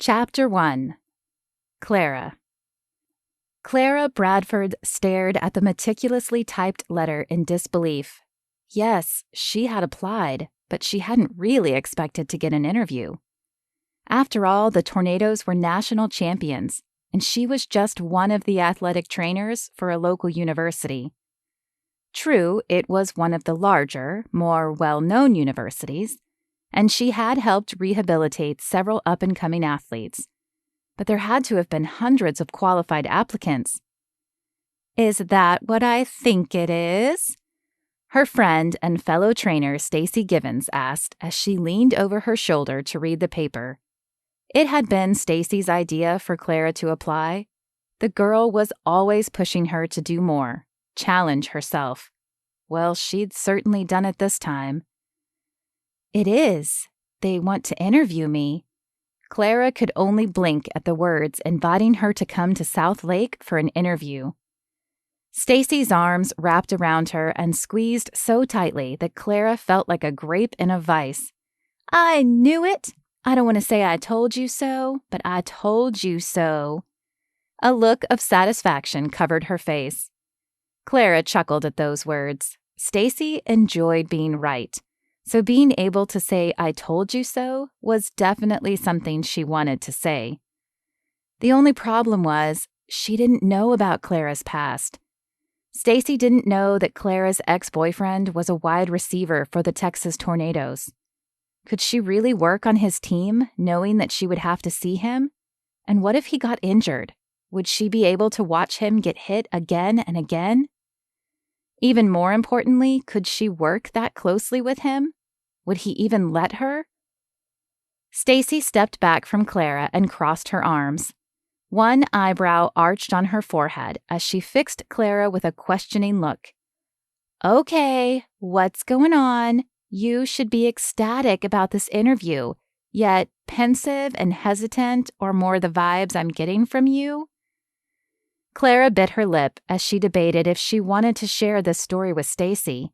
Chapter 1. Clara. Clara Bradford stared at the meticulously typed letter in disbelief. Yes, she had applied, but she hadn't really expected to get an interview. After all, the Tornadoes were national champions, and she was just one of the athletic trainers for a local university. True, it was one of the larger, more well-known universities, and she had helped rehabilitate several up-and-coming athletes. But there had to have been hundreds of qualified applicants. Is that what I think it is? Her friend and fellow trainer Stacy Givens asked as she leaned over her shoulder to read the paper. It had been Stacy's idea for Clara to apply. The girl was always pushing her to do more, challenge herself. Well, she'd certainly done it this time. It is. They want to interview me. Clara could only blink at the words inviting her to come to South Lake for an interview. Stacy's arms wrapped around her and squeezed so tightly that Clara felt like a grape in a vice. I knew it. I don't want to say I told you so, but I told you so. A look of satisfaction covered her face. Clara chuckled at those words. Stacy enjoyed being right. So being able to say, I told you so, was definitely something she wanted to say. The only problem was, she didn't know about Clara's past. Stacy didn't know that Clara's ex-boyfriend was a wide receiver for the Texas Tornadoes. Could she really work on his team, knowing that she would have to see him? And what if he got injured? Would she be able to watch him get hit again and again? Even more importantly, could she work that closely with him? Would he even let her? Stacy stepped back from Clara and crossed her arms. One eyebrow arched on her forehead as she fixed Clara with a questioning look. Okay, what's going on? You should be ecstatic about this interview, yet pensive and hesitant, or more the vibes I'm getting from you? Clara bit her lip as she debated if she wanted to share this story with Stacy.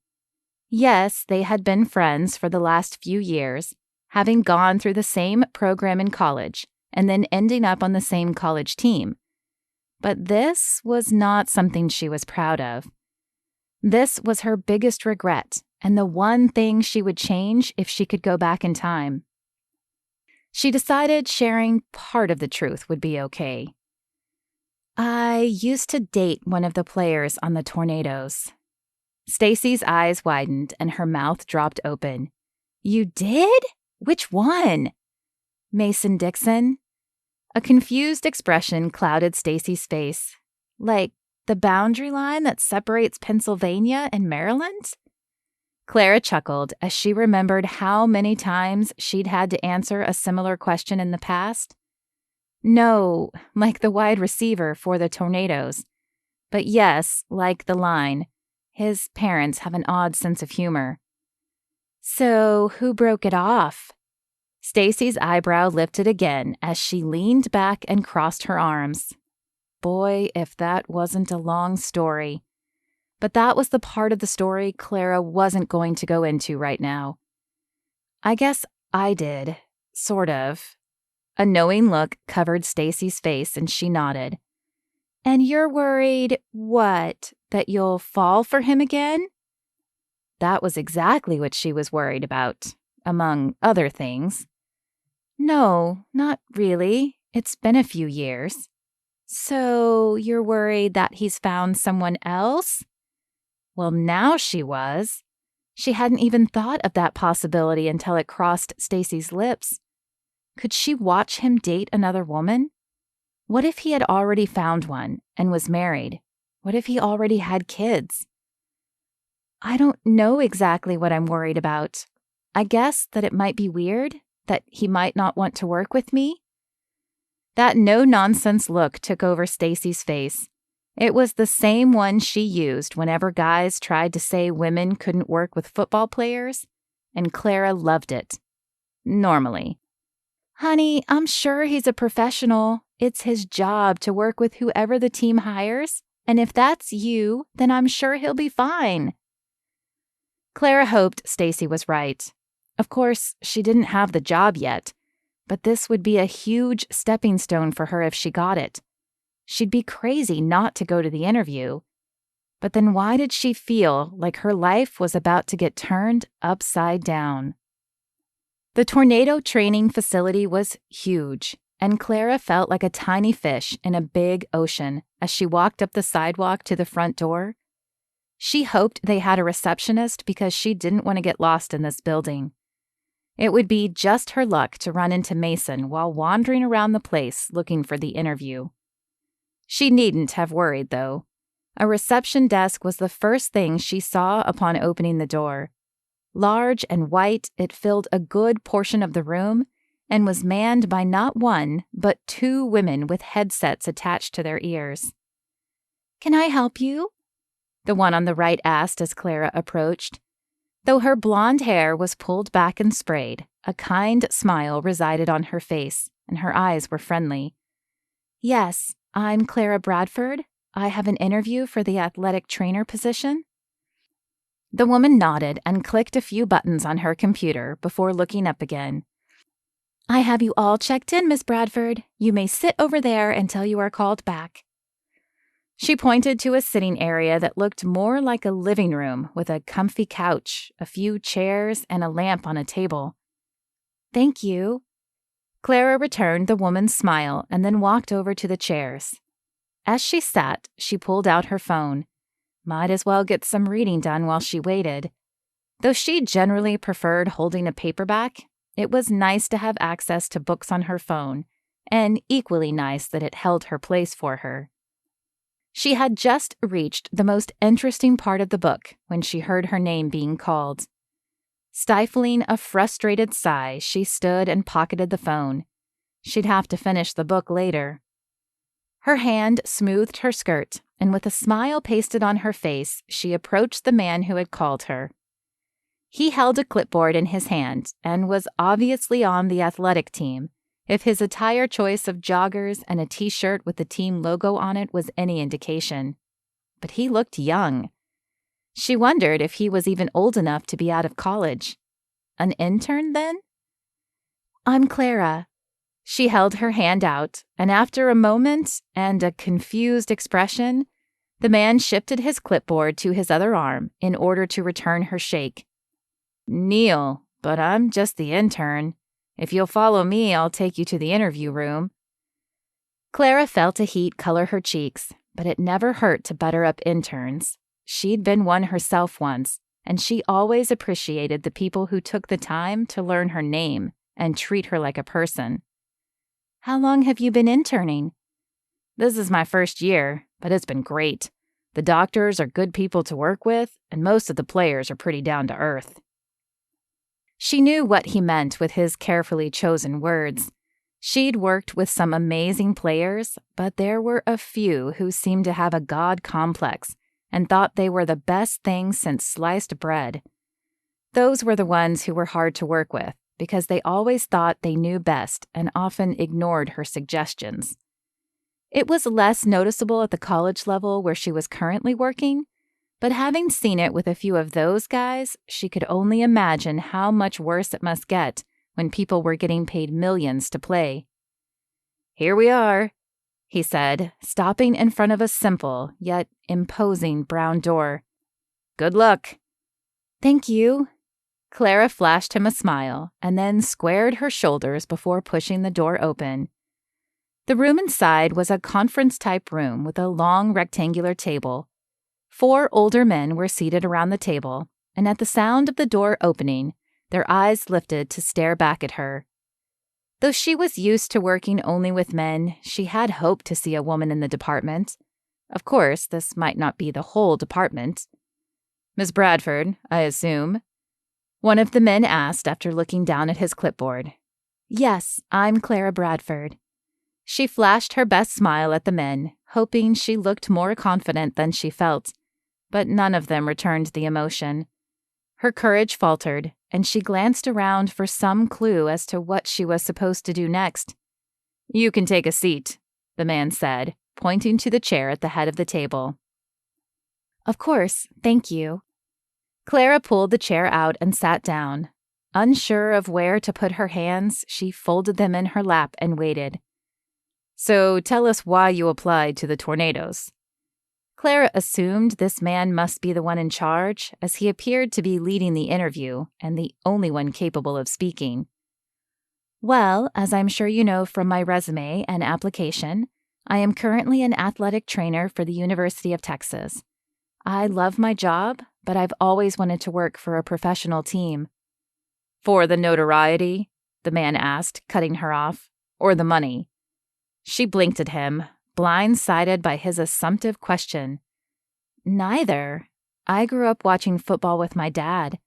Yes, they had been friends for the last few years, having gone through the same program in college and then ending up on the same college team. But this was not something she was proud of. This was her biggest regret and the one thing she would change if she could go back in time. She decided sharing part of the truth would be okay. I used to date one of the players on the Tornadoes. Stacy's eyes widened and her mouth dropped open. You did? Which one? Mason Dixon. A confused expression clouded Stacy's face. Like the boundary line that separates Pennsylvania and Maryland? Clara chuckled as she remembered how many times she'd had to answer a similar question in the past. No, like the wide receiver for the Tornadoes. But yes, like the line. His parents have an odd sense of humor. So, who broke it off? Stacy's eyebrow lifted again as she leaned back and crossed her arms. Boy, if that wasn't a long story. But that was the part of the story Clara wasn't going to go into right now. I guess I did, sort of. A knowing look covered Stacy's face and she nodded. And you're worried, what, that you'll fall for him again? That was exactly what she was worried about, among other things. No, not really. It's been a few years. So you're worried that he's found someone else? Well, now she was. She hadn't even thought of that possibility until it crossed Stacy's lips. Could she watch him date another woman? What if he had already found one and was married? What if he already had kids? I don't know exactly what I'm worried about. I guess that it might be weird, that he might not want to work with me. That no-nonsense look took over Stacy's face. It was the same one she used whenever guys tried to say women couldn't work with football players, and Clara loved it. Normally. Honey, I'm sure he's a professional. It's his job to work with whoever the team hires, and if that's you, then I'm sure he'll be fine. Clara hoped Stacy was right. Of course, she didn't have the job yet, but this would be a huge stepping stone for her if she got it. She'd be crazy not to go to the interview. But then why did she feel like her life was about to get turned upside down? The tornado training facility was huge, and Clara felt like a tiny fish in a big ocean as she walked up the sidewalk to the front door. She hoped they had a receptionist because she didn't want to get lost in this building. It would be just her luck to run into Mason while wandering around the place looking for the interview. She needn't have worried, though. A reception desk was the first thing she saw upon opening the door. Large and white, it filled a good portion of the room and was manned by not one, but 2 women with headsets attached to their ears. "Can I help you?" the one on the right asked as Clara approached. Though her blonde hair was pulled back and sprayed, a kind smile resided on her face, and her eyes were friendly. "Yes, I'm Clara Bradford. I have an interview for the athletic trainer position." The woman nodded and clicked a few buttons on her computer before looking up again. "I have you all checked in, Miss Bradford. You may sit over there until you are called back." She pointed to a sitting area that looked more like a living room with a comfy couch, a few chairs, and a lamp on a table. "Thank you." Clara returned the woman's smile and then walked over to the chairs. As she sat, she pulled out her phone. Might as well get some reading done while she waited. Though she generally preferred holding a paperback, it was nice to have access to books on her phone, and equally nice that it held her place for her. She had just reached the most interesting part of the book when she heard her name being called. Stifling a frustrated sigh, she stood and pocketed the phone. She'd have to finish the book later. Her hand smoothed her skirt, and with a smile pasted on her face, she approached the man who had called her. He held a clipboard in his hand and was obviously on the athletic team, if his attire choice of joggers and a t-shirt with the team logo on it was any indication. But he looked young. She wondered if he was even old enough to be out of college. An intern, then? "I'm Clara." She held her hand out, and after a moment and a confused expression, the man shifted his clipboard to his other arm in order to return her shake. "Neil, but I'm just the intern. If you'll follow me, I'll take you to the interview room." Clara felt a heat color her cheeks, but it never hurt to butter up interns. She'd been one herself once, and she always appreciated the people who took the time to learn her name and treat her like a person. "How long have you been interning?" "This is my first year, but it's been great. The doctors are good people to work with, and most of the players are pretty down to earth." She knew what he meant with his carefully chosen words. She'd worked with some amazing players, but there were a few who seemed to have a god complex and thought they were the best thing since sliced bread. Those were the ones who were hard to work with because they always thought they knew best and often ignored her suggestions. It was less noticeable at the college level where she was currently working, but having seen it with a few of those guys, she could only imagine how much worse it must get when people were getting paid millions to play. "Here we are," he said, stopping in front of a simple yet imposing brown door. "Good luck." "Thank you." Clara flashed him a smile and then squared her shoulders before pushing the door open. The room inside was a conference-type room with a long rectangular table. 4 older men were seated around the table, and at the sound of the door opening, their eyes lifted to stare back at her. Though she was used to working only with men, she had hoped to see a woman in the department. Of course, this might not be the whole department. "Miss Bradford, I assume?" one of the men asked after looking down at his clipboard. "Yes, I'm Clara Bradford." She flashed her best smile at the men, hoping she looked more confident than she felt, but none of them returned the emotion. Her courage faltered, and she glanced around for some clue as to what she was supposed to do next. "You can take a seat," the man said, pointing to the chair at the head of the table. "Of course, thank you." Clara pulled the chair out and sat down. Unsure of where to put her hands, she folded them in her lap and waited. "So tell us why you applied to the Tornadoes." Clara assumed this man must be the one in charge, as he appeared to be leading the interview and the only one capable of speaking. "Well, as I'm sure you know from my resume and application, I am currently an athletic trainer for the University of Texas. I love my job, but I've always wanted to work for a professional team." "For the notoriety?" the man asked, cutting her off. "Or the money?" She blinked at him, blindsided by his assumptive question. "Neither. I grew up watching football with my dad.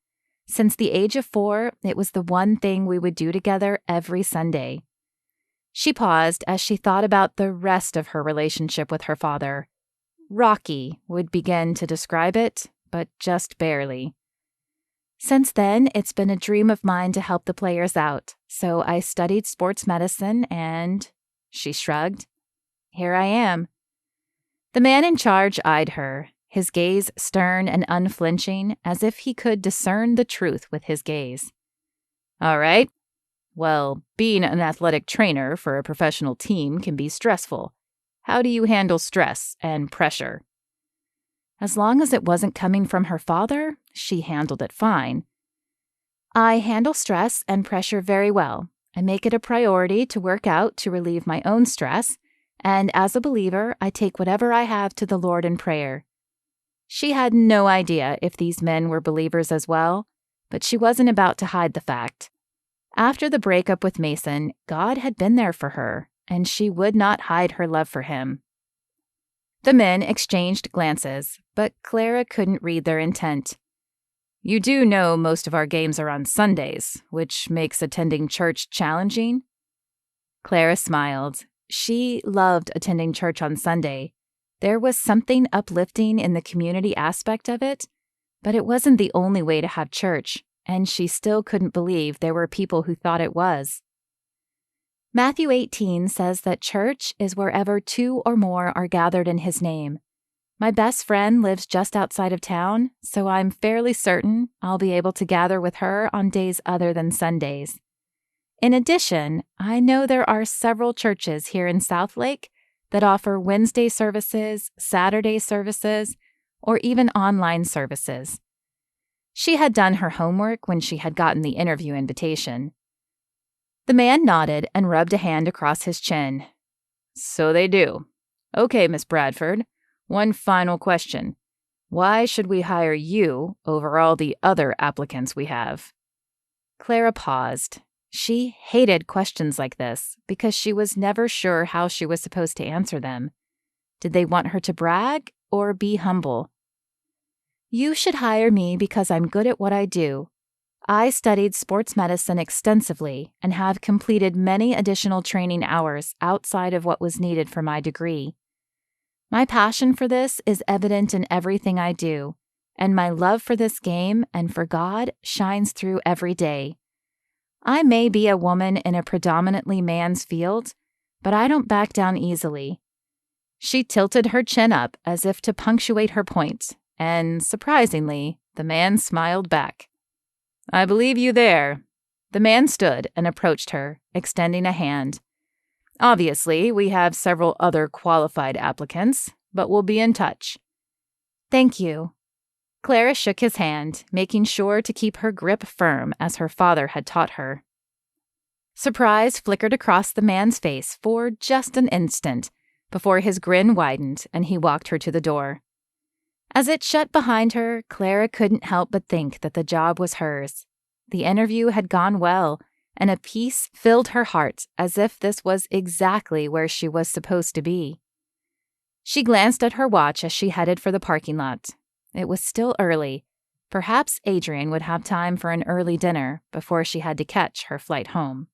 Since the age of 4, it was the one thing we would do together every Sunday." She paused as she thought about the rest of her relationship with her father. Rocky would begin to describe it, but just barely. "Since then, it's been a dream of mine to help the players out, so I studied sports medicine and," she shrugged, "here I am." The man in charge eyed her, his gaze stern and unflinching, as if he could discern the truth with his gaze. "All right. Well, being an athletic trainer for a professional team can be stressful. How do you handle stress and pressure?" As long as it wasn't coming from her father, she handled it fine. "I handle stress and pressure very well. I make it a priority to work out to relieve my own stress, and as a believer, I take whatever I have to the Lord in prayer." She had no idea if these men were believers as well, but she wasn't about to hide the fact. After the breakup with Mason, God had been there for her, and she would not hide her love for him. The men exchanged glances, but Clara couldn't read their intent. "You do know most of our games are on Sundays, which makes attending church challenging?" Clara smiled. She loved attending church on Sunday. There was something uplifting in the community aspect of it, but it wasn't the only way to have church, and she still couldn't believe there were people who thought it was. "Matthew 18 says that church is wherever 2 or more are gathered in his name. My best friend lives just outside of town, so I'm fairly certain I'll be able to gather with her on days other than Sundays. In addition, I know there are several churches here in Southlake that offer Wednesday services, Saturday services, or even online services." She had done her homework when she had gotten the interview invitation. The man nodded and rubbed a hand across his chin. "So they do. Okay, Miss Bradford, one final question. Why should we hire you over all the other applicants we have?" Clara paused. She hated questions like this because she was never sure how she was supposed to answer them. Did they want her to brag or be humble? "You should hire me because I'm good at what I do. I studied sports medicine extensively and have completed many additional training hours outside of what was needed for my degree. My passion for this is evident in everything I do, and my love for this game and for God shines through every day. I may be a woman in a predominantly man's field, but I don't back down easily." She tilted her chin up as if to punctuate her point, and, surprisingly, the man smiled back. "I believe you there." The man stood and approached her, extending a hand. "Obviously, we have several other qualified applicants, but we'll be in touch." "Thank you." Clara shook his hand, making sure to keep her grip firm as her father had taught her. Surprise flickered across the man's face for just an instant before his grin widened and he walked her to the door. As it shut behind her, Clara couldn't help but think that the job was hers. The interview had gone well, and a peace filled her heart as if this was exactly where she was supposed to be. She glanced at her watch as she headed for the parking lot. It was still early. Perhaps Adrian would have time for an early dinner before she had to catch her flight home.